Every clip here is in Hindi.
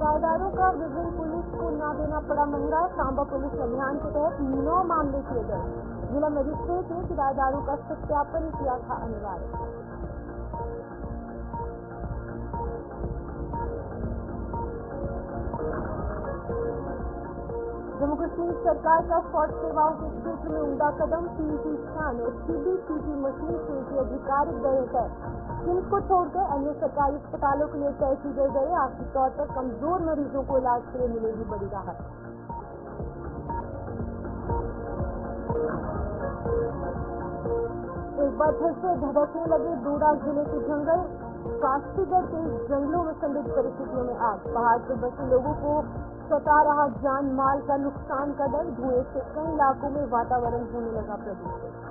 किराएदारों का विभिन्न पुलिस को न देना पड़ा महंगा। सांबा पुलिस अभियान के तहत 9 मामले किए गए। जिला मजिस्ट्रेट ने किराएदारों का सत्यापन किया था अनिवार्य। जम्मू कश्मीर सरकार का स्वास्थ्य सेवाओं के क्षेत्र में उम्दा कदम। पीईटी स्कैन और सीबीसीटी मशीन से की आधिकारिक दरें तय। किम्स को छोड़कर अन्य सरकारी अस्पतालों के लिए तय की गई दरें। आर्थिक तौर पर कमजोर मरीजों को इलाज के लिए मिलेगी बड़ी राहत। एक बार फिर से धधकने लगे डोडा जिले के जंगल। काशीगढ़ के जंगलों में संदिग्ध परिस्थितियों में आग। पहाड़ पर बसे लोगों को सता रहा जान माल का नुकसान का डर। धुएं से कई इलाकों में वातावरण होने लगा प्रदूषित।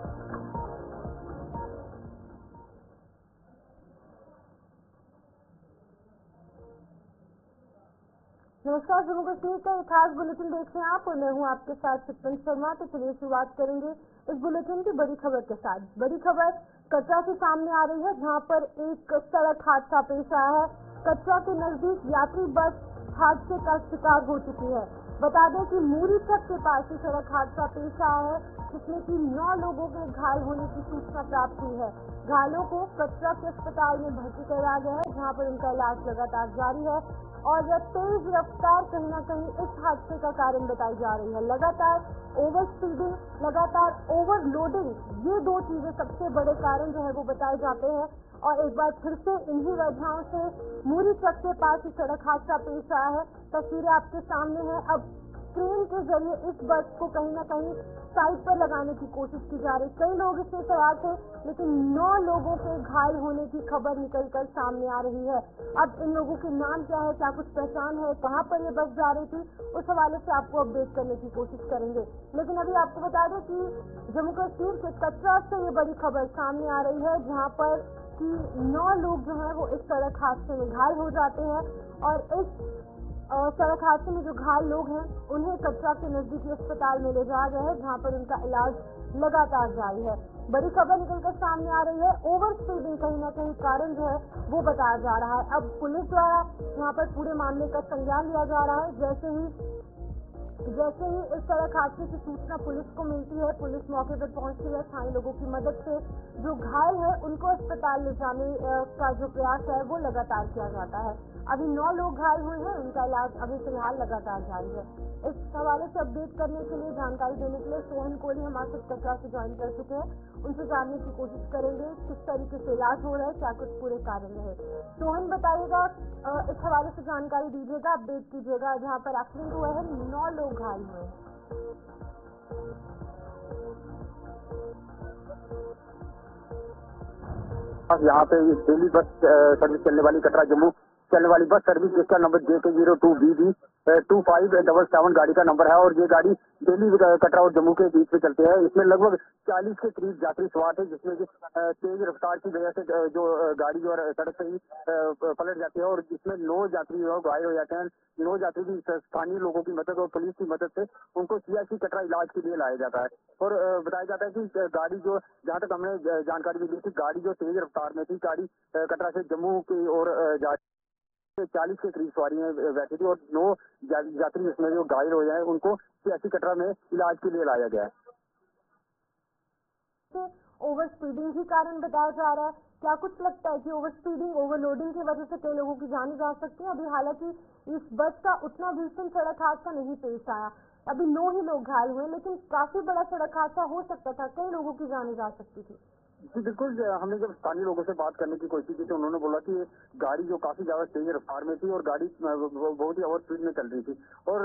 नमस्कार, जम्मू कश्मीर का एक खास बुलेटिन देख रहे हैं आप और मैं हूं आपके साथ चित्तन शर्मा। तो चलिए शुरुआत करेंगे इस बुलेटिन की बड़ी खबर के साथ। बड़ी खबर कटरा से सामने आ रही है, जहां पर एक सड़क हादसा पेश आया है। कटरा के नजदीक यात्री बस हादसे का शिकार हो चुकी है। बता दें कि मूरी छक के पास ही सड़क हादसा पेश आया है, जिसमें कि 9 लोगों के घायल होने की सूचना प्राप्त हुई है। घायलों को कटरा के अस्पताल में भर्ती कराया गया है, जहां पर उनका इलाज लगातार जारी है। और तेज रफ्तार कहीं न कहीं इस हादसे का कारण बताई जा रही है। लगातार ओवर स्पीडिंग, लगातार ओवरलोडिंग, ये 2 चीजें सबसे बड़े कारण जो है वो बताए जाते हैं। और एक बार फिर से इन्हीं वजहों से मूरी चक के पास ही सड़क हादसा पेश आया है। तस्वीरें आपके सामने है। अब ट्रेन के जरिए इस बस को कहीं न कहीं साइड पर लगाने की कोशिश की जा रही। कई लोग इसमें सवार थे, लेकिन 9 लोगों के घायल होने की खबर निकलकर सामने आ रही है। अब इन लोगों के नाम क्या है, क्या कुछ पहचान है, कहां पर ये बस जा रही थी, उस हवाले से आपको अपडेट करने की कोशिश करेंगे। लेकिन अभी आपको बता दें कि जम्मू कश्मीर के कटरा से ये बड़ी खबर सामने आ रही है, जहाँ पर कि 9 लोग जो है वो इस सड़क हादसे में घायल हो जाते हैं। और इस सड़क हादसे में जो घायल लोग हैं उन्हें कटरा के नजदीकी अस्पताल में ले जाया गया है, जहां पर उनका इलाज लगातार जारी है। बड़ी खबर निकलकर सामने आ रही है। ओवर स्पीडिंग कहीं न कहीं कारण जो है वो बताया जा रहा है। अब पुलिस द्वारा यहाँ पर पूरे मामले का संज्ञान लिया जा रहा है। जैसे ही इस सड़क हादसे की सूचना पुलिस को मिलती है, पुलिस मौके पर पहुंचती है। स्थानीय लोगों की मदद से जो घायल है उनको अस्पताल ले जाने का जो प्रयास है वो लगातार किया जाता है। अभी 9 लोग घायल हुए हैं, उनका इलाज अभी फिलहाल लगातार जारी है। इस हवाले से अपडेट करने के लिए, जानकारी देने के लिए सोहन कोहली हमारे साथ कटरा से ज्वाइन कर चुके हैं। उनसे जानने की कोशिश करेंगे किस तरीके से इलाज हो रहा है, क्या कुछ पूरे कारण रहे। सोहन बताइएगा, इस हवाले से जानकारी दीजिएगा, अपडेट कीजिएगा। जहाँ पर एक्सीडेंट हुआ है 9 लोग घायल हुए हैं। यहाँ पे डेली बस सर्विस चलने वाली कटरा जम्मू चलने वाली बस सर्विस, जिसका नंबर JK02BB 2577 गाड़ी का नंबर है। और ये गाड़ी डेली कटरा और जम्मू के बीच में चलती है। इसमें लगभग 40 के करीब यात्री सवार थे, जिसमें तेज रफ्तार की वजह से जो गाड़ी जो सड़क से ही पलट जाती है और जिसमें 9 यात्री जो घायल हो जाते हैं। 9 यात्री भी स्थानीय लोगों की मदद और पुलिस की मदद से उनको CIC कटरा इलाज के लिए लाया जाता है। और बताया जाता है कि गाड़ी जो, जहाँ तक हमने जानकारी मिली थी, गाड़ी जो तेज रफ्तार में थी, गाड़ी कटरा से जम्मू की ओर जा 40 के करीब सवारियां बैठी थी और 9 यात्री इसमें जो घायल हो जाए उनको CIC कटरा में इलाज के लिए लाया गया है। ओवर स्पीडिंग ही कारण बताया जा रहा है। क्या कुछ लगता है कि ओवर स्पीडिंग, ओवरलोडिंग की वजह से कई लोगों की जान जा सकती है? अभी हालांकि इस बस का उतना भीषण सड़क हादसा नहीं पेश आया, अभी 9 ही लोग घायल हुए, लेकिन काफी बड़ा सड़क हादसा हो सकता था, कई लोगों की जान जा सकती थी। जी बिल्कुल, हमने जब स्थानीय लोगों से बात करने की कोशिश की तो उन्होंने बोला कि गाड़ी जो काफी ज्यादा तेज रफ्तार में थी और गाड़ी बहुत ही ओवर स्पीड में चल रही थी। और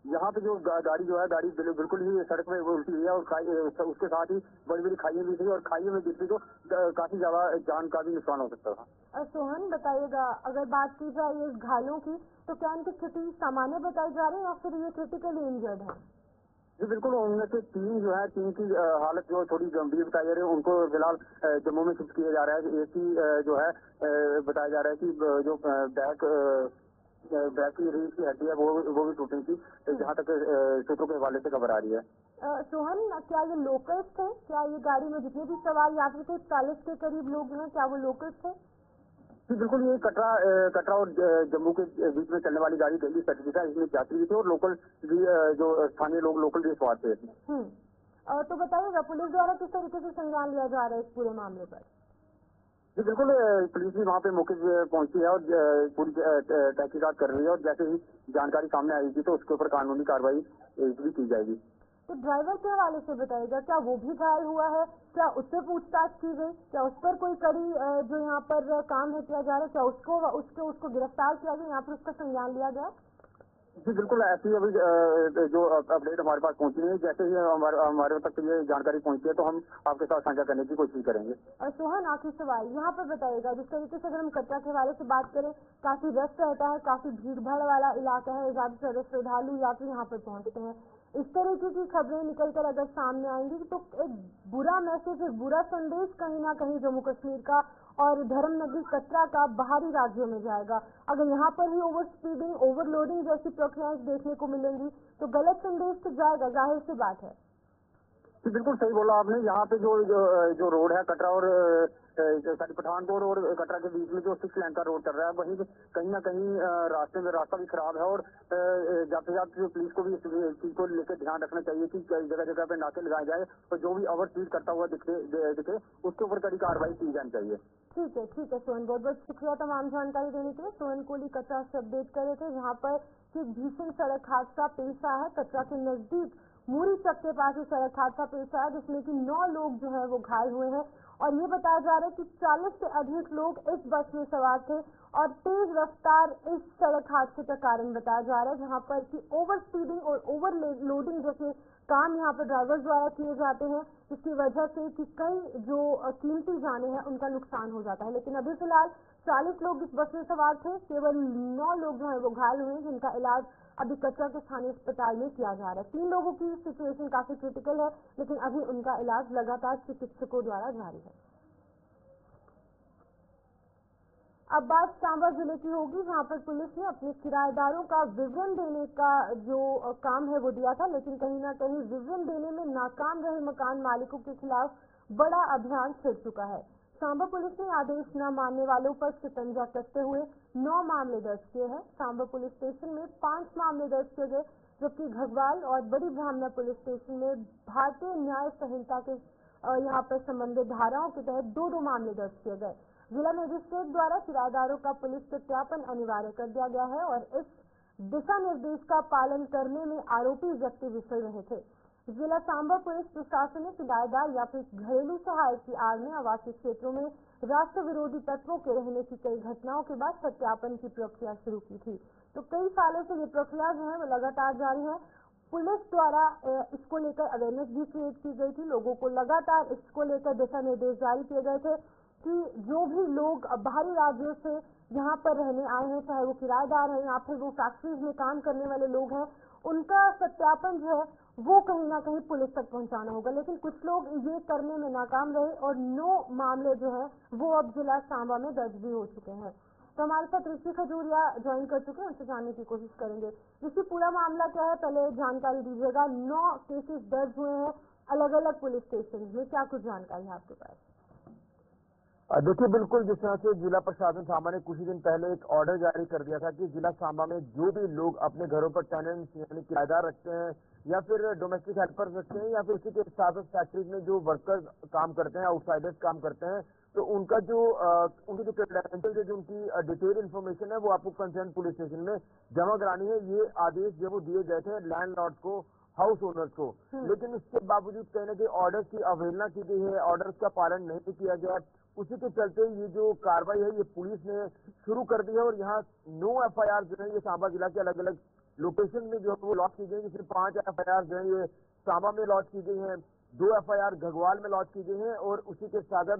यहाँ पे जो गाड़ी जो है, गाड़ी बिल्कुल ही सड़क में उल्टी हुई है और उसके साथ ही बड़ी बड़ी खाइयां भी थी और खाइयों में गिरती तो काफी ज्यादा जान का भी नुकसान हो सकता था। सोहन बताइएगा, अगर बात की जाए इस घायलों की, तो क्या इनकी स्थिति सामान्य बताई जा रही है या फिर ये क्रिटिकली इंजर्ड है? जी बिल्कुल, उनमें से 3 जो है, 3 की हालत जो थोड़ी गंभीर बताई जा रही है। उनको फिलहाल जम्मू में शिफ्ट किया जा रहा है। एक ही जो है बताया जा रहा है कि जो बैक की रीढ़ की हड्डी है वो भी टूटी थी, जहाँ तक सूत्रों के हवाले से खबर आ रही है। सोहन, क्या ये लोकल्स थे? क्या ये गाड़ी में जितने भी सवार यात्री थे 40 के करीब लोग हैं, क्या वो लोकल्स थे? जी बिल्कुल, ये कटरा और जम्मू के बीच में चलने वाली गाड़ी दिल्ली सर्विस है। इसमें यात्री भी थे और लोकल भी जो स्थानीय लोग लोकल भी सवार थे। तो बताइएगा पुलिस द्वारा किस तरीके से संज्ञान लिया जा रहा है इस पूरे मामले पर? जी बिल्कुल, पुलिस भी वहाँ पे मौके पे पहुंची है और पूरी तहकीकात कर रही है और जैसे ही जानकारी सामने आएगी तो उसके ऊपर कानूनी कार्रवाई भी की जाएगी। तो ड्राइवर के हवाले से बताइएगा, क्या वो भी घायल हुआ है? क्या उससे पूछताछ की गई? क्या उस पर कोई कड़ी जो यहाँ पर काम है किया जा रहा है, क्या उसको गिरफ्तार किया गया, यहाँ पर उसका संज्ञान लिया गया? जी बिल्कुल, ऐसी अभी जो अपडेट हमारे पास पहुंची है, जैसे ही हमारे तक ये जानकारी पहुंची है तो हम आपके साथ साझा करने की कोशिश करेंगे। और सोहन, आखिरी सवाल यहाँ पर बताइएगा, जिस तरीके से अगर हम कटरा के हवाले से बात करें, काफी व्यस्त रहता है, काफी भीड़ भाड़ वाला इलाका है, ज्यादातर श्रद्धालु यात्री यहाँ पर पहुँचते हैं। इस तरीके की खबरें निकलकर अगर सामने आएंगी तो एक बुरा मैसेज, एक बुरा संदेश कहीं ना कहीं जम्मू कश्मीर का और धर्म नगरी कटरा का बाहरी राज्यों में जाएगा। अगर यहाँ पर ही ओवर स्पीडिंग, ओवरलोडिंग जैसी प्रक्रियाएं देखने को मिलेंगी तो गलत संदेश तो जाएगा, जाहिर सी बात है। जी बिल्कुल सही बोला आपने। यहाँ पे जो रोड है कटरा और पठानकोट और कटरा के बीच में जो 6 लेन का रोड चल रहा है, वहीं कहीं ना कहीं रास्ता भी खराब है और यातायात पुलिस को भी इस चीज को लेकर ध्यान रखना चाहिए कि जगह जगह पे नाके लगाए जाए और जो भी ओवर स्पीड करता हुआ दिखे उसके ऊपर कड़ी कार्रवाई की जानी चाहिए। ठीक है सोहन, बहुत बहुत शुक्रिया तमाम जानकारी देने के लिए। सोहन कोहली कटरा से अपडेट कर रहे थे, जहाँ पर एक भीषण सड़क हादसा पेश आया है। कटरा के नजदीक मूरी चक के पास ये सड़क हादसा पेश आया जिसमें कि 9 लोग जो है वो घायल हुए हैं और ये बताया जा रहा है कि 40 से अधिक लोग इस बस में सवार थे और तेज रफ्तार इस सड़क हादसे का कारण बताया जा रहा है, जहां पर कि ओवर स्पीडिंग और ओवर लोडिंग जैसे काम यहाँ पर ड्राइवर्स द्वारा किए जाते हैं, जिसकी वजह से कि कई जो कीमती जाने हैं उनका नुकसान हो जाता है। लेकिन अभी फिलहाल 40 लोग इस बस में सवार थे, केवल 9 लोग जो है वो घायल हुए, जिनका इलाज अभी कटरा के स्थानीय अस्पताल में किया जा रहा है। 3 लोगों की सिचुएशन काफी क्रिटिकल है, लेकिन अभी उनका इलाज लगातार चिकित्सकों द्वारा जारी है। अब बात सांबा जिले की होगी, जहां पर पुलिस ने अपने किराएदारों का विवरण देने का जो काम है वो दिया था, लेकिन कहीं ना कहीं विवरण देने में नाकाम रहे मकान मालिकों के खिलाफ बड़ा अभियान छिड़ चुका है। सांबा पुलिस ने आदेश न मानने वालों पर शिकंजा कसते हुए 9 मामले दर्ज किए हैं। सांबा पुलिस स्टेशन में 5 मामले दर्ज किए गए, जबकि घगवाल और बड़ी ब्राह्मणा पुलिस स्टेशन में भारतीय न्याय संहिता के यहाँ पर संबंधित धाराओं के तहत 2-2 मामले दर्ज किए गए। जिला मजिस्ट्रेट द्वारा किराएदारों का पुलिस सत्यापन अनिवार्य कर दिया गया है और इस दिशा निर्देश का पालन करने में आरोपी व्यक्ति विफल रहे थे। जिला सांबा पुलिस प्रशासन ने किराएदार या फिर घरेलू सहायक की आड़ में आवासीय क्षेत्रों में राष्ट्र विरोधी तत्वों के रहने की कई घटनाओं के बाद सत्यापन की प्रक्रिया शुरू की थी। तो कई सालों से ये प्रक्रिया जो है वो लगातार जारी है। पुलिस द्वारा इसको लेकर अवेयरनेस भी क्रिएट की गई थी, लोगों को लगातार इसको लेकर दिशा निर्देश जारी किए गए थे कि जो भी लोग बाहरी राज्यों से यहाँ पर रहने आए हैं, चाहे वो किराएदार हैं या फिर वो फैक्ट्रीज में काम करने वाले लोग हैं, उनका सत्यापन जो है वो कहीं ना कहीं पुलिस तक पहुंचाना होगा। लेकिन कुछ लोग ये करने में नाकाम रहे और 9 मामले जो है वो अब जिला सांबा में दर्ज भी हो चुके हैं। तो हमारे साथ ऋषि खजूरिया ज्वाइन कर चुके हैं, उनसे जानने की कोशिश करेंगे। ऋषि, पूरा मामला क्या है, पहले जानकारी दीजिएगा। 9 केसेस दर्ज हुए हैं अलग अलग पुलिस स्टेशन में, क्या कुछ जानकारी है आपके पास? देखिए, बिल्कुल जिस तरह से जिला प्रशासन सांबा ने कुछ ही दिन पहले एक ऑर्डर जारी कर दिया था कि जिला सांबा में जो भी लोग अपने घरों पर टेनेंट्स यानी किराएदार रखते हैं या फिर डोमेस्टिक हेल्पर्स रखते हैं या फिर उसी के साथ फैक्ट्रीज में जो वर्कर्स काम करते हैं, आउटसाइडर्स काम करते हैं, तो उनका जो उनकी जो क्रेडेंशियल जो उनकी डिटेल इन्फॉर्मेशन है वो आपको कंसर्न पुलिस स्टेशन में जमा करानी है। ये आदेश जो वो दिए गए थे लैंडलॉर्ड को, हाउस ओनर्स को, लेकिन इसके बावजूद कहीं ना कहीं ऑर्डर्स की अवहेलना की गई है, ऑर्डर्स का पालन नहीं किया गया। उसी के चलते ये जो कार्रवाई है ये पुलिस ने शुरू कर दी है और यहाँ 9 FIR जो है ये सांबा जिला के अलग अलग लोकेशन में जो है वो लॉन्च की गई, जिसमें 5 FIR जो है ये सांबा में लॉन्च की गई है, 2 FIR घगवाल में लॉन्च की गई है और उसी के साथ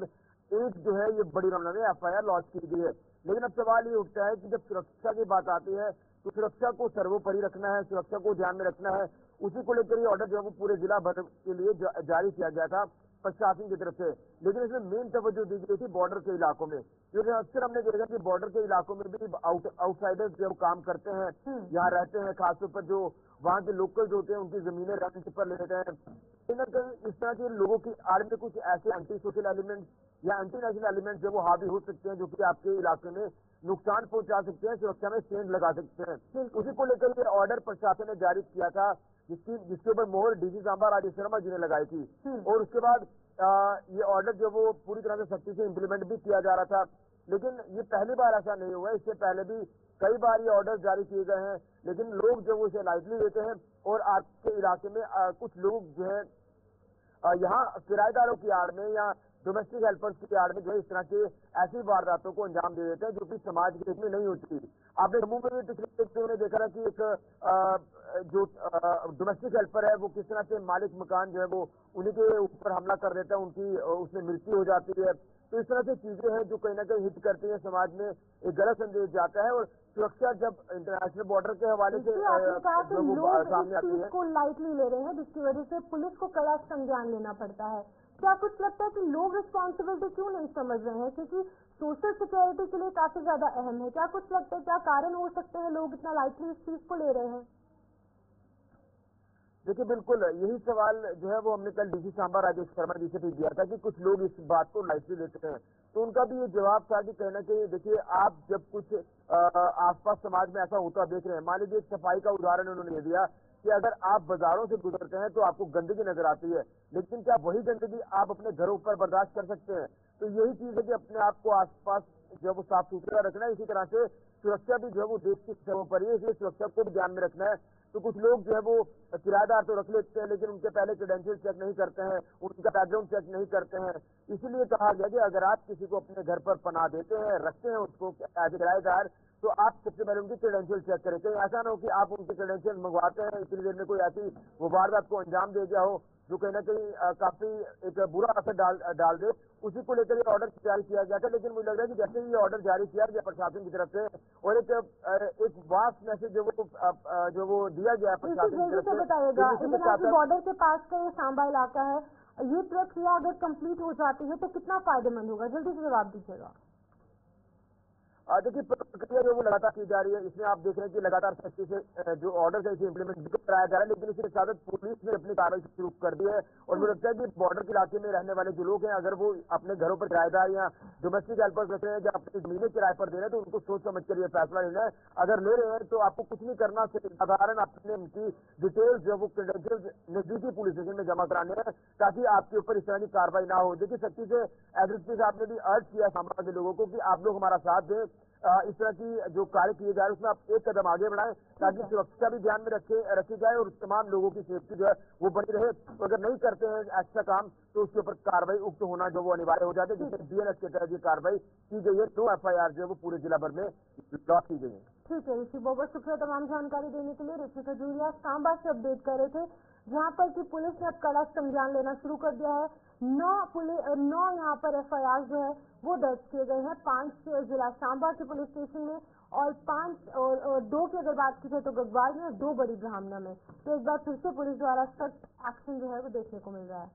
एक जो है ये बड़ी ब्राह्मणा में FIR लॉन्च की गई है। लेकिन अब सवाल ये उठता है कि जब सुरक्षा की बात आती है तो सुरक्षा को सर्वोपरि रखना है, सुरक्षा को ध्यान में रखना है। उसी को लेकर ये ऑर्डर जो है वो पूरे जिला भर के लिए जारी किया गया था प्रशासन की तरफ से। लेकिन इसमें मेन तवज्जो दी गई थी बॉर्डर के इलाकों में, क्योंकि अक्सर हमने देखा कि बॉर्डर के इलाकों में भी आउटसाइडर्स जो काम करते हैं, यहाँ रहते हैं, खासतौर पर जो वहाँ के लोकल्स होते हैं उनकी जमीनें रेंट पर लेते हैं। कहीं ना कहीं इस तरह के लोगों की आड़ में कुछ ऐसे एंटी सोशल एलिमेंट्स या एंटी नेशनल एलिमेंट जो वो हावी हो सकते हैं, जो कि आपके इलाके में नुकसान पहुंचा सकते हैं, सुरक्षा में सेंध लगा सकते हैं। उसी को लेकर ये ऑर्डर प्रशासन ने जारी किया था, जिसके ऊपर मोहर डीसी सांबा राजेश शर्मा जी ने लगाई थी। और उसके बाद ये ऑर्डर जो वो पूरी तरह से सख्ती से इम्प्लीमेंट भी किया जा रहा था। लेकिन ये पहली बार ऐसा नहीं हुआ, इससे पहले भी कई बार ये ऑर्डर जारी किए गए हैं, लेकिन लोग जो वो इसे लाइटली लेते हैं। और आपके इलाके में कुछ लोग जो है यहाँ किराएदारों की आड़ में या डोमेस्टिक हेल्पर्स की आड़ में जो है इस तरह के ऐसी वारदातों को अंजाम दे देते हैं जो कि समाज के हित में नहीं होती। आपने जम्मू में भी पिछले एक ने देखा था कि एक जो डोमेस्टिक हेल्पर है वो किस तरह से मालिक मकान जो है वो उन्हीं के ऊपर हमला कर देता है, उनकी उसमें मृत्यु हो जाती है। तो इस तरह से चीजें हैं जो कहीं ना कहीं हिट करती हैं, समाज में एक गलत संदेश जाता है। और सुरक्षा जब इंटरनेशनल बॉर्डर के हवाले से सामने आती है को लाइटली ले रहे हैं, जिसकी वजह से पुलिस को कड़ा संज्ञान लेना पड़ता है। क्या कुछ लगता है कि लोग रिस्पॉन्सिबिलिटी क्यों नहीं समझ रहे हैं, क्योंकि सोशल सिक्योरिटी के लिए काफी ज्यादा अहम है। क्या कुछ लगता है, क्या कारण हो सकते हैं लोग इतना लाइटली इस चीज को ले रहे हैं? देखिए, बिल्कुल यही सवाल जो है वो हमने कल डीसी सांबा राजेश शर्मा जी से भी दिया था कि कुछ लोग इस बात को लाइटली लेते हैं। तो उनका भी ये जवाब था कि कहीं ना कहीं देखिए, आप जब कुछ आसपास समाज में ऐसा होता देख रहे हैं, मान लीजिए एक सफाई का उदाहरण उन्होंने ये दिया कि अगर आप बाजारों से गुजरते हैं तो आपको गंदगी नजर आती है, लेकिन क्या वही गंदगी आप अपने घरों पर बर्दाश्त कर सकते हैं? तो यही चीज है कि अपने आप को आसपास जो वो साफ सुथरा रखना है। इसी तरह से सुरक्षा भी जो है वो देश की सर्वों पर है, इसलिए सुरक्षा को भी ध्यान में रखना है। तो कुछ लोग जो है वो किराएदार तो रख लेते हैं, लेकिन उनके पहले क्रेडेंशियल चेक नहीं करते हैं, उनका बैकग्राउंड चेक नहीं करते हैं। इसीलिए कहा गया कि अगर आप किसी को अपने घर पर पनाह देते हैं, रखते हैं उसको एज ए किराएदार, तो आप सबसे पहले उनकी क्रेडेंशियल चेक करें। कहीं ऐसा ना हो कि आप उनकी क्रेडेंशियल मंगवाते हैं, इतनी देर में कोई ऐसी वो वारदात को अंजाम दे दिया हो जो कहीं ना कहीं काफी एक बुरा असर डाल दे। उसी को लेकर ये ऑर्डर जारी किया गया था। लेकिन मुझे लग रहा है कि जैसे ये ऑर्डर जारी किया गया प्रशासन की तरफ से और एक वास्ट मैसेज जो वो दिया गया प्रशासन की तरफ से, बताइएगा बॉर्डर के पास का ये सांबा इलाका है, ये प्रक्रिया अगर कंप्लीट हो जाती है तो कितना फायदेमंद होगा? जल्दी से जवाब दीजिएगा। देखिए, प्रक्रिया जो वो लगातार की जा रही है, इसमें आप देख रहे हैं कि लगातार सख्ती से जो ऑर्डर है इसे इम्प्लीमेंट भी कराया जा रहा है। लेकिन इसके साथ पुलिस ने अपनी कार्रवाई शुरू कर दी है। और मुझे लगता है कि बॉर्डर के इलाके में रहने वाले जो लोग हैं, अगर वो अपने घरों पर किराएदार या डोमेस्टिक हेल्पर्स रख रहे हैं या अपनी जमीनें किराए पर दे रहे हैं, तो उनको सोच समझ कर ये फैसला लेना है। अगर ले रहे हैं तो आपको कुछ नहीं करना, साधारण अपने उनकी डिटेल्स जो वो क्रेडेंशियल नजदीकी पुलिस स्टेशन में जमा कराने हैं, ताकि आपके ऊपर इस तरह की कार्रवाई ना हो। देखिए, सख्ती से एसएसपी साहब ने भी अर्ज किया सांबा के लोगों को कि आप लोग हमारा साथ दें, इस तरह की जो कार्य किए जा रहे हैं उसमें आप एक कदम आगे बढ़ाएं, ताकि सुरक्षा भी ध्यान में रखी जाए और तमाम लोगों की सेफ्टी जो है वो बनी रहे। तो अगर नहीं करते हैं ऐसा काम तो उसके ऊपर कार्रवाई उक्त होना जो वो अनिवार्य हो जाते हैं। जिससे बीएनएस के तहत ये कार्रवाई की गई है। 2 FIR जो है वो पूरे जिला भर में लॉन्च की गई है। ठीक है ऋषि, बहुत शुक्रिया तमाम जानकारी देने के लिए। ऋषि खजूरिया सांबा से अपडेट कर रहे थे, जहाँ पर की पुलिस ने अब कड़ा संज्ञान लेना शुरू कर दिया है। 9 यहाँ पर FIR जो है वो दर्ज किए गए हैं, 5 जिला सांबा के पुलिस स्टेशन में और 2 की अगर बात की जाए तो गढ़वाल में और 2 बड़ी ब्राह्मणा में। तो एक बार फिर से पुलिस द्वारा सख्त एक्शन जो है वो देखने को मिल रहा है।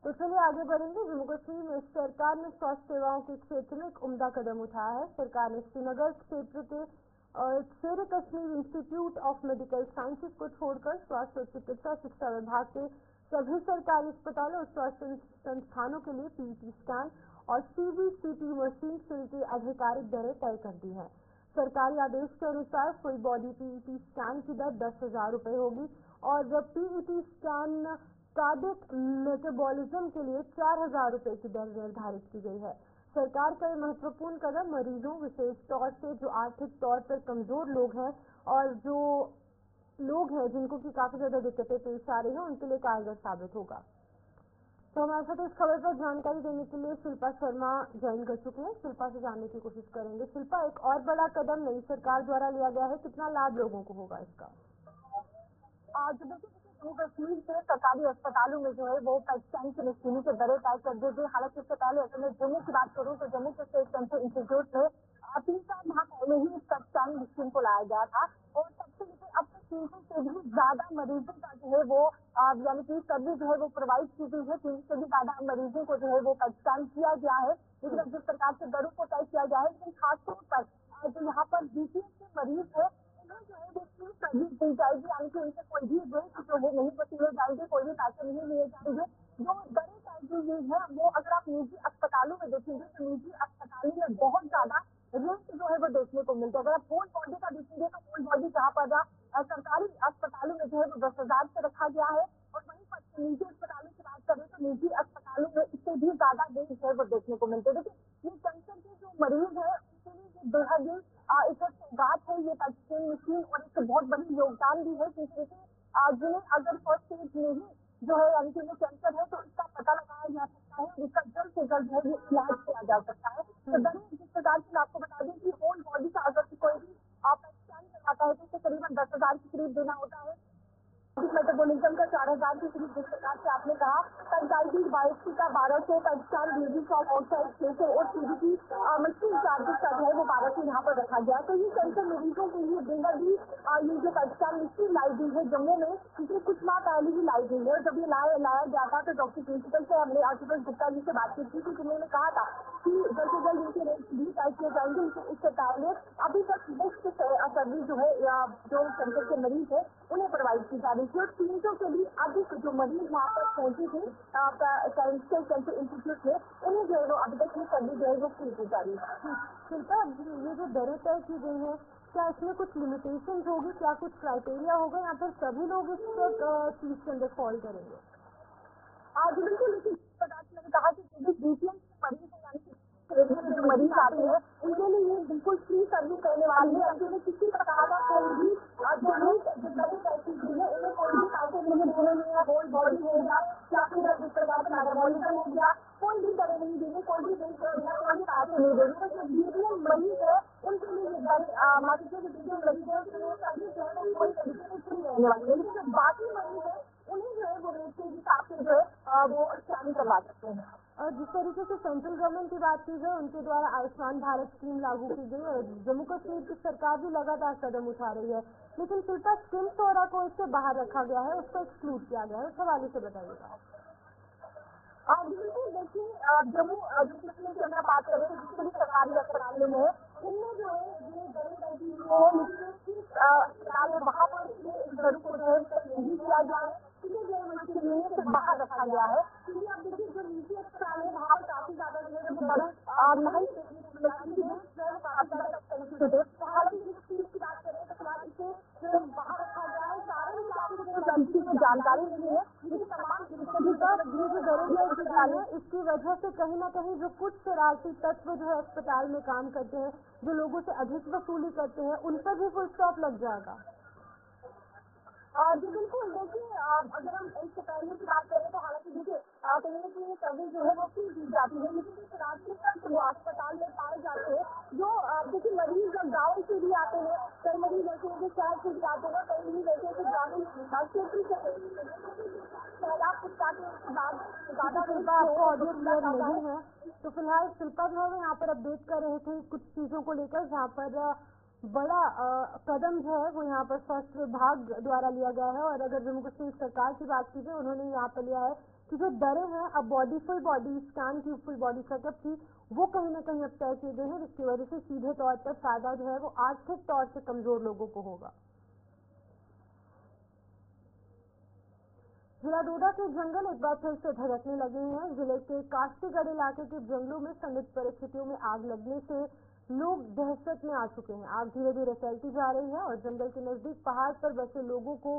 तो चलिए आगे बढ़ेंगे। जम्मू कश्मीर में सरकार ने स्वास्थ्य सेवाओं के क्षेत्र में एक उम्दा कदम उठाया है। सरकार ने श्रीनगर क्षेत्र के शेर Kashmir institute of medical sciences को छोड़कर स्वास्थ्य और चिकित्सा शिक्षा विभाग के सभी सरकारी अस्पतालों और स्वास्थ्य संस्थानों के लिए PET स्कैन और CBCT मशीन शुल्क की आधिकारिक दरें तय कर दी है। सरकारी आदेश के अनुसार फुल बॉडी PET स्कैन की दर 10,000 रुपये होगी और PET स्कैन कार्डियक मेटाबॉलिज्म के लिए 4,000 रुपये की दर निर्धारित की गई है। सरकार का ये महत्वपूर्ण कदम मरीजों, विशेष तौर से जो आर्थिक तौर पर कमजोर लोग हैं और जो लोग हैं जिनको की काफी ज्यादा दिक्कतें पेश आ रही हैं, उनके लिए कारगर साबित होगा। तो हमारे साथ इस खबर पर जानकारी देने के लिए शिल्पा शर्मा ज्वाइन कर चुके हैं। शिल्पा से जानने की कोशिश करेंगे। शिल्पा, एक और बड़ा कदम नई सरकार द्वारा लिया गया है, कितना लाभ लोगों को होगा इसका? जम्मू कश्मीर के सरकारी अस्पतालों में जो है वो पेट स्कैन की मशीनों के दरें तय कर दी गई। हालांकि इससे पहले अगर मैं जम्मू की बात करूँ तो जम्मू के स्टेट कैंसर इंस्टीट्यूट में 3-4 माह पहले ही पेट स्कैन मशीन को लाया गया था और तब से लेकर अब तक 300 से भी ज्यादा मरीजों का जो है वो यानी कि सर्विस जो है वो प्रोवाइड की गई है। 300 से भी ज्यादा मरीजों को जो है वो पेट स्कैन किया गया है। लेकिन अब जिस प्रकार से दरों को तय किया गया है, लेकिन खासतौर पर जो यहाँ पर BPL के मरीज है जो है वो सर्विस दी जाएगी, यानी कि उनसे कोई भी बिल जो है नहीं वसूले जाएंगे, कोई भी पैसा निजी अस्पतालों में देखेंगे तो निजी अस्पतालों में बहुत ज्यादा रेट जो है वो देखने को मिलता है। अगर आप होल बॉडी का देखेंगे तो होल बॉडी जहाँ पर सरकारी अस्पतालों में जो है वो 10,000 से रखा गया है, और वहीं पर निजी अस्पतालों की बात करें तो निजी अस्पतालों में इससे भी ज्यादा रेट जो है वो देखने को मिलते हैं। देखिए, ये कैंसर के जो मरीज है उनके लिए ये बेहद ही एक बात है, ये टचस्क्रीन मशीन, और एक बहुत बड़ी योगदान भी है, क्योंकि जिन्हें अगर फर्स्ट स्टेज में ही जो है यानी कि वो कैंसर है तो इसका पता लगाया जा सकता है, जिसका जल्द से जल्द है ये इलाज किया जा सकता है। तो दरअसल जिस प्रकार से मैं आपको बता दूं कि होल बॉडी का अगर कोई भी स्कैन करवाता है तो उसे करीबन 10,000 के करीब देना होता है। मेटाबॉलिज्म का 4,000 के करीब, जिस प्रकार से आपने कहा, डायबिटीज बायोप्सी का 1,200 का स्कैन, रिलीज ऑफ आउटसाइड 600 और सीबीसी मशीन चार्जेस का जो है वो 1,200 यहाँ पर रखा गया। तो ये कैंसर मरीजों के लिए बेहद ही ये जो स्कैन मशीन लाई गई है जम्मू में, पिछले कुछ माह पहले ही लाई गई है। जब ये लाया गया था तो डॉक्टर प्रिंसिपल से हमने आशुतोष गुप्ता जी से बातचीत की थी, जिन्होंने कहा था कि जल्द से जल्द इनके रेट भी तय किए जाएंगे। इससे पहले अभी तक बेस्ट सर्विस जो है जो कैंसर के मरीज है उन्हें प्रोवाइड की जा रही थी, और 300 के भी अधिक जो मरीज वहाँ पर पहुंचे थे कैंसर इंस्टीट्यूट में, उन्हें जो है वो अभी तक ये सर्विस जो है वो फ्री की जा रही है। शिल्पा, ये जो दरें तय की गई है, क्या इसमें कुछ लिमिटेशन होगी, क्या कुछ क्राइटेरिया होगा, या फिर सभी लोग इस चीज के अंदर फॉल करेंगे? आज बिल्कुल इसी प्रकार से मैंने कहा कि जो बीपीएल मरीज है यानी कि जो मरीज आते हैं उनके लिए ये बिल्कुल फ्री सर्विस करने वाली है। उन्हें किसी प्रकार का कोई भी उन्हें कोई भी पैसे नहीं देने नहीं है, होल बॉडी हो गया या फिर जिस प्रकार से मेटाबॉलिज्म हो गया, कोई भी दर नहीं देनी, कोई भी बिल कोई भी पैसे नहीं देने। तो जो बीपीएल मरीज है उनके लिए ये दर जो बीपीएल मरीज है उनके लिए सभी जो है कोई तरीके से फ्री रहने वाली है, लेकिन जो बाकी मरीज है उन्हें जो है वो रेट के हिसाब से जो है वो स्कैन करवा सकते हैं। और जिस तरीके से सेंट्रल गवर्नमेंट की बात की जाए, उनके द्वारा आयुष्मान भारत स्कीम लागू की गई और जम्मू कश्मीर की सरकार भी लगातार कदम उठा रही है, लेकिन शिल्पा स्किम को इससे बाहर रखा गया है, उसको एक्सक्लूड किया गया है, उस हवाले से बताइएगा। बिल्कुल, देखिए जम्मू कश्मीर की अगर बात करें तो जितने भी सरकारी अस्पतालों में इनमें जो है ये दरें तय की गई है, लेकिन अस्पताल वहाँ पर इस दर को जो है नहीं किया गया है, इसे जो है इसके लिए से बाहर रखा गया है। क्योंकि अब देखिए जो निजी अस्पताल है वहाँ पर काफी ज्यादा जो है महंगी हालांकि इस चीज की बात करें तो फिलहाल इसे जो बाहर रखा गया है, सारी जानकारी नहीं है, लेकिन तमाम इसकी वजह से कहीं ना कहीं जो कुछ शरारती तत्व जो है अस्पताल में काम करते हैं, जो लोगों से अधिक वसूली करते हैं, उन पर भी फुल स्टॉप लग जाएगा। जी बिल्कुल, देखिए अगर हम इससे पहले की बात करें तो हालांकि देखिए कहीं ना कहीं सर्विस जो है वो फ्री दी जाती है, लेकिन इस राष्ट्रीय जो अस्पताल में पाए जाते हैं, जो देखिए मरीज गाँव से भी आते हैं, कई मरीज ऐसे हैं जो शहर से भी आते हैं, कई मरीज ऐसे जो ग्रामीण क्षेत्र से ऑडियो क्लियर नहीं है, तो फिलहाल शिल्पा जो है यहाँ पर अपडेट कर रहे थे कुछ चीजों को लेकर, जहाँ पर बड़ा कदम जो है वो यहाँ पर स्वास्थ्य विभाग द्वारा लिया गया है। और अगर जम्मू कश्मीर सरकार की बात की जाए, उन्होंने यहाँ पर लिया है कि जो दरें हैं अब फुल बॉडी स्कैन की, फुल बॉडी चेकअप की, वो कहीं ना कहीं अब तय किए गए हैं, जिसकी वजह से सीधे तौर पर फायदा जो है वो आर्थिक तौर से कमजोर लोगों को होगा। जिला डोडा के जंगल एक बार फिर से धधकने लगे हैं। जिले के काश्तीगढ़ इलाके के जंगलों में संदिग्ध परिस्थितियों में आग लगने से लोग दहशत में आ चुके हैं। आग धीरे धीरे फैलती जा रही है और जंगल के नजदीक पहाड़ पर बसे लोगों को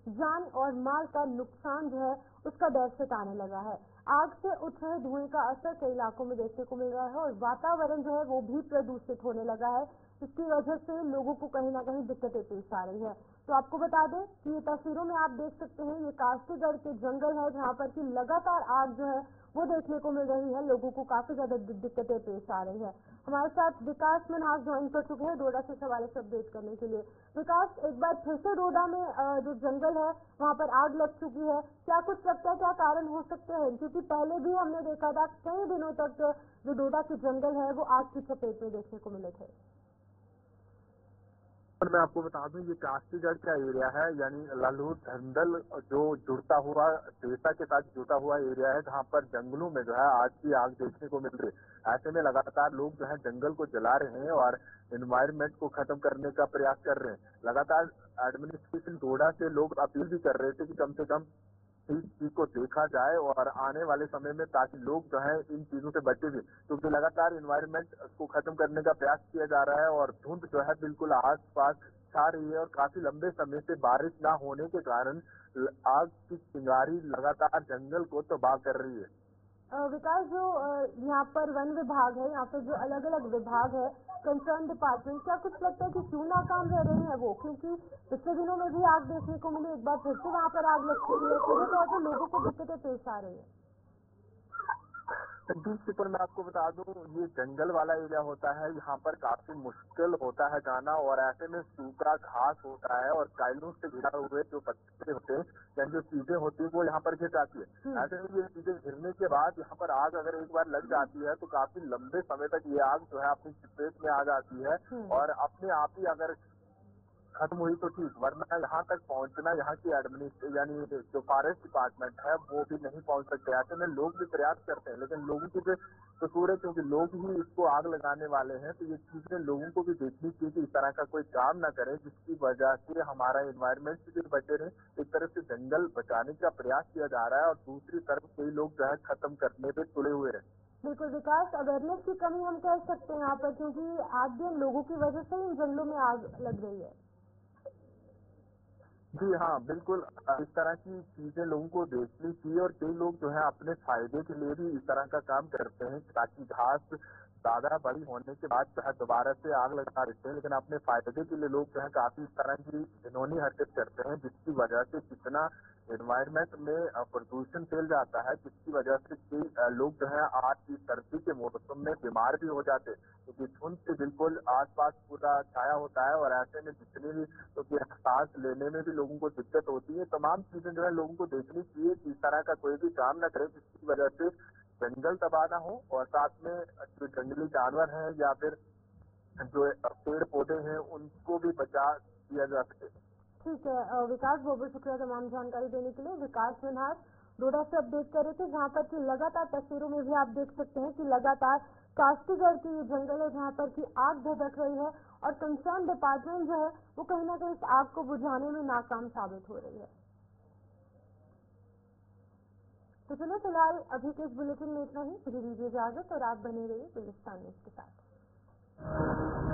जान और माल का नुकसान जो है उसका डर सताने लगा है। आग से उठ रहे धुएं का असर कई इलाकों में देखने को मिल रहा है और वातावरण जो है वो भी प्रदूषित होने लगा है। इसकी वजह से लोगों को कहीं ना कहीं दिक्कतें पेश आ रही है। तो आपको बता दें कि ये तस्वीरों में आप देख सकते हैं, ये काश्तीगढ़ के जंगल है जहाँ पर की लगातार आग जो है वो देखने को मिल रही है। लोगों को काफी ज्यादा दिक्कतें पेश आ रही है। हमारे साथ विकास मनहास ज्वाइन कर चुके हैं डोडा से सवाल से अपडेट करने के लिए। विकास, एक बार फिर से डोडा में जो जंगल है वहाँ पर आग लग चुकी है, क्या कुछ लगता है क्या कारण हो सकते हैं? क्योंकि पहले भी हमने देखा था कई दिनों तक जो डोडा के जंगल है वो आग की चपेट में देखने को मिले थे। मैं आपको बता दूं ये काश्तीगढ़ का एरिया है, यानी लल्हू धंधल जो जुड़ता हुआ देवता के साथ जुड़ा हुआ एरिया है, जहां पर जंगलों में जो है आज की आग देखने को मिल रही है। ऐसे में लगातार लोग जो है जंगल को जला रहे हैं और एनवायरनमेंट को खत्म करने का प्रयास कर रहे हैं। लगातार एडमिनिस्ट्रेशन डोडा से लोग अपील भी कर रहे थे कि कम से कम इस चीज को देखा जाए और आने वाले समय में, ताकि लोग जो है इन चीजों से बचे भी, क्योंकि लगातार इन्वायरमेंट को खत्म करने का प्रयास किया जा रहा है और धुंध जो है बिल्कुल आस पास छा रही है और काफी लंबे समय से बारिश ना होने के कारण आग की चिंगारी लगातार जंगल को तबाह कर रही है। विकास, जो यहाँ पर वन विभाग है, यहाँ पर जो अलग अलग विभाग है, कंसर्न डिपार्टमेंट, क्या कुछ लगता है कि क्यों नाकाम रह रहे हैं वो? क्योंकि पिछले दिनों में भी आग देखने को मिली, एक बार फिर से वहाँ पर आग लग चुकी है, सीधे तौर पर लोगों को दिक्कतें पेश आ रही है। जी, पर मैं आपको बता दूं, ये जंगल वाला एरिया होता है, यहाँ पर काफी मुश्किल होता है जाना और ऐसे में सूखा घास होता है और काइलों से घिरा हुए जो पत्ते होते हैं या जो चीजें होती है वो यहाँ पर गिर जाती है। ऐसे में ये चीजें गिरने के बाद यहाँ पर आग अगर एक बार लग जाती है तो काफी लंबे समय तक ये आग जो है अपनी चपेट में आ जाती है और अपने आप ही अगर खत्म हुई तो ठीक, वरना यहाँ तक पहुँचना यहाँ की एडमिनिस्ट्रेशन यानी जो फॉरेस्ट डिपार्टमेंट है वो भी नहीं पहुँच सकते। ऐसे में लोग भी प्रयास करते हैं, लेकिन लोगों की जो कसूर है, क्योंकि लोग ही इसको आग लगाने वाले हैं, तो ये चीजें लोगों को भी देखनी चाहिए कि इस तरह का कोई काम ना करे जिसकी वजह से हमारा एनवायरमेंट भी बचे रहे। एक तरफ से जंगल बचाने का प्रयास किया जा रहा है और दूसरी तरफ कई लोग जो है खत्म करने पे तुले हुए हैं। बिल्कुल विकास, अवेयरनेस की कमी हम कह सकते हैं यहाँ पर, क्योंकि आज भी लोगों की वजह से इन जंगलों में आग लग रही है। जी हाँ, बिल्कुल इस तरह की चीजें लोगों को देखनी चाहिए और कई लोग जो है अपने फायदे के लिए भी इस तरह का काम करते हैं ताकि घास ज्यादा बड़ी होने के बाद जो है दोबारा से आग लगा देते हैं, लेकिन अपने फायदे के लिए लोग जो है काफी इस तरह की घिनौनी हरकत करते हैं जिसकी वजह से कितना एनवायरमेंट में प्रदूषण फैल जाता है, जिसकी वजह से कई लोग जो है आज की सर्दी के मौसम में बीमार भी हो जाते हैं, क्योंकि धुंध से बिल्कुल आसपास पूरा छाया होता है और ऐसे में जितने भी तो सांस लेने में भी लोगों को दिक्कत होती है। तमाम चीजें जो है लोगों को देखनी चाहिए कि इस तरह का कोई भी काम न करे जिसकी वजह से जंगल तबाह ना हो और साथ में जो जंगली जानवर हैं या फिर जो पेड़ पौधे हैं उनको भी बचा दिया जा सके। ठीक है विकास, बहुत बहुत शुक्रिया तमाम जानकारी देने के लिए। विकास मनहार डोडा से अपडेट कर रहे थे, जहाँ पर कि लगातार तस्वीरों में भी आप देख सकते हैं कि लगातार कास्टीगढ़ की ये जंगल है जहाँ पर कि आग भड़क रही है और कंसर्न डिपार्टमेंट जो है वो कहीं ना कहीं इस आग को बुझाने में नाकाम साबित हो रही है। तो चलो फिलहाल अभी के इस बुलेटिन में इतना ही। मुझे दीजिए इजाजत और आप बने रहिए गुलिस्तान न्यूज़ के साथ।